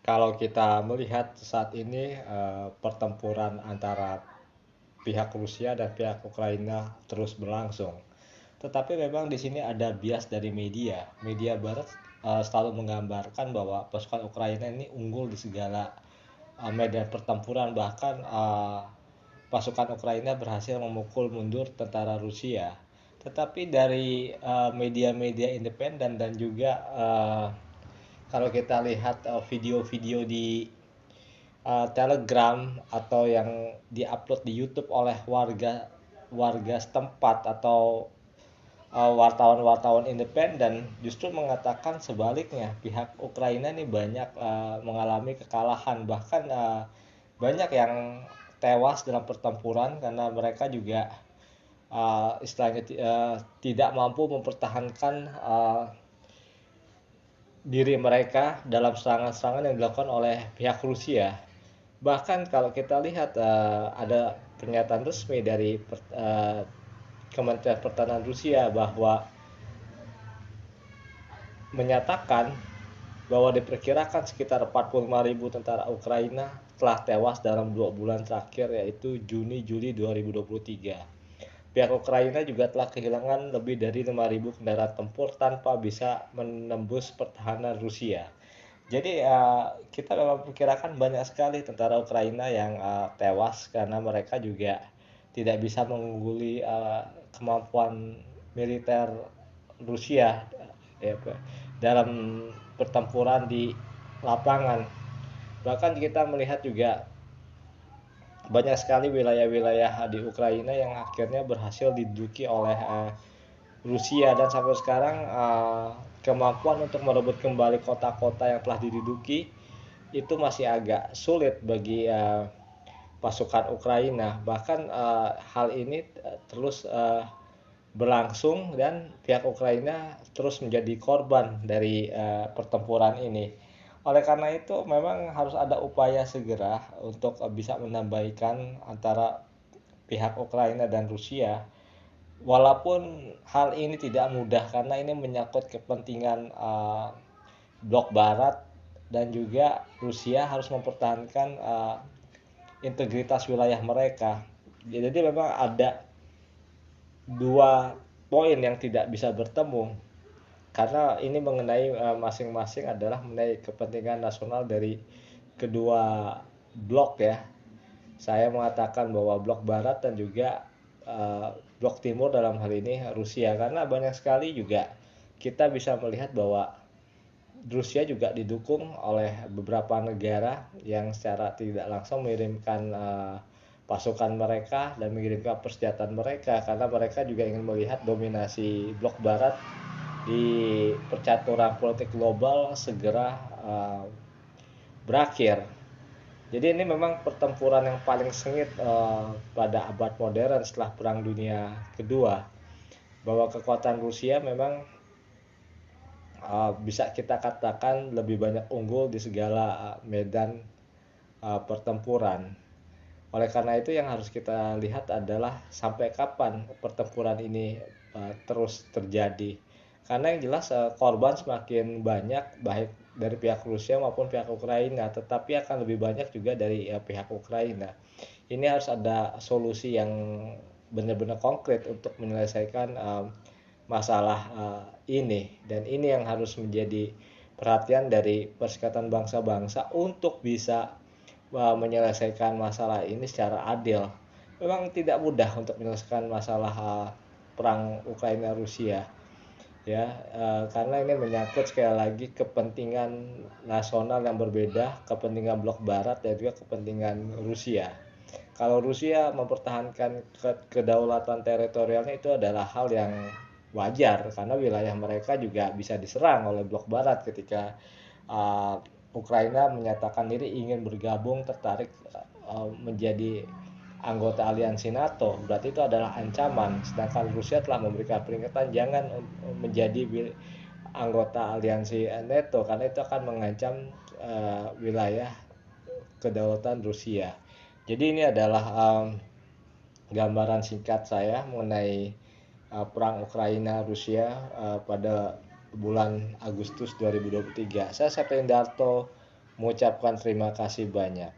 Kalau kita melihat saat ini pertempuran antara pihak Rusia dan pihak Ukraina terus berlangsung. Tetapi memang di sini ada bias dari media. Media Barat selalu menggambarkan bahwa pasukan Ukraina ini unggul di segala medan pertempuran, bahkan pasukan Ukraina berhasil memukul mundur tentara Rusia. Tetapi dari media-media independen dan juga kalau kita lihat video-video di Telegram atau yang diupload di YouTube oleh warga warga setempat atau wartawan-wartawan independen, justru mengatakan sebaliknya, pihak Ukraina ini banyak mengalami kekalahan, bahkan banyak yang tewas dalam pertempuran karena mereka juga istilahnya tidak mampu mempertahankan diri mereka dalam serangan-serangan yang dilakukan oleh pihak Rusia. Bahkan kalau kita lihat ada pernyataan resmi dari Kementerian Pertahanan Rusia bahwa menyatakan bahwa diperkirakan sekitar 45.000 tentara Ukraina telah tewas dalam 2 bulan terakhir, yaitu Juni-Juli 2023. Pihak Ukraina juga telah kehilangan lebih dari 5.000 kendaraan tempur tanpa bisa menembus pertahanan Rusia. Jadi kita memang perkirakan banyak sekali tentara Ukraina yang tewas karena mereka juga tidak bisa mengungguli kemampuan militer Rusia ya, dalam pertempuran di lapangan. Bahkan kita melihat juga banyak sekali wilayah-wilayah di Ukraina yang akhirnya berhasil diduduki oleh Rusia, dan sampai sekarang kemampuan untuk merebut kembali kota-kota yang telah diduduki itu masih agak sulit bagi pasukan Ukraina. Bahkan hal ini terus berlangsung dan pihak Ukraina terus menjadi korban dari pertempuran ini. Oleh karena itu memang harus ada upaya segera untuk bisa menambahkan antara pihak Ukraina dan Rusia. Walaupun hal ini tidak mudah karena ini menyangkut kepentingan blok barat, dan juga Rusia harus mempertahankan integritas wilayah mereka. Jadi memang ada dua poin yang tidak bisa bertemu karena ini mengenai masing-masing adalah mengenai kepentingan nasional dari kedua blok ya. Saya mengatakan bahwa blok barat dan juga blok timur dalam hal ini Rusia, karena banyak sekali juga kita bisa melihat bahwa Rusia juga didukung oleh beberapa negara yang secara tidak langsung mengirimkan pasukan mereka dan mengirimkan persenjataan mereka, karena mereka juga ingin melihat dominasi blok barat di percaturan politik global segera berakhir. Jadi ini memang pertempuran yang paling sengit pada abad modern setelah Perang Dunia Kedua, bahwa kekuatan Rusia memang bisa kita katakan lebih banyak unggul di segala medan pertempuran. Oleh karena itu yang harus kita lihat adalah sampai kapan pertempuran ini terus terjadi. Karena yang jelas korban semakin banyak baik dari pihak Rusia maupun pihak Ukraina, tetapi akan lebih banyak juga dari pihak Ukraina. Ini harus ada solusi yang benar-benar konkret untuk menyelesaikan masalah ini, dan ini yang harus menjadi perhatian dari Perserikatan Bangsa-Bangsa untuk bisa menyelesaikan masalah ini secara adil. Memang tidak mudah untuk menyelesaikan masalah perang Ukraina Rusia ya, karena ini menyangkut sekali lagi kepentingan nasional yang berbeda, kepentingan blok barat dan juga kepentingan Rusia. Kalau Rusia mempertahankan kedaulatan teritorialnya itu adalah hal yang wajar karena wilayah mereka juga bisa diserang oleh blok barat ketika Ukraina menyatakan diri ingin bergabung, tertarik menjadi anggota aliansi NATO. Berarti itu adalah ancaman, sedangkan Rusia telah memberikan peringatan jangan menjadi anggota aliansi NATO karena itu akan mengancam wilayah kedaulatan Rusia. Jadi ini adalah gambaran singkat saya mengenai perang Ukraina Rusia pada bulan Agustus 2023. Saya Septian Darto mengucapkan terima kasih banyak.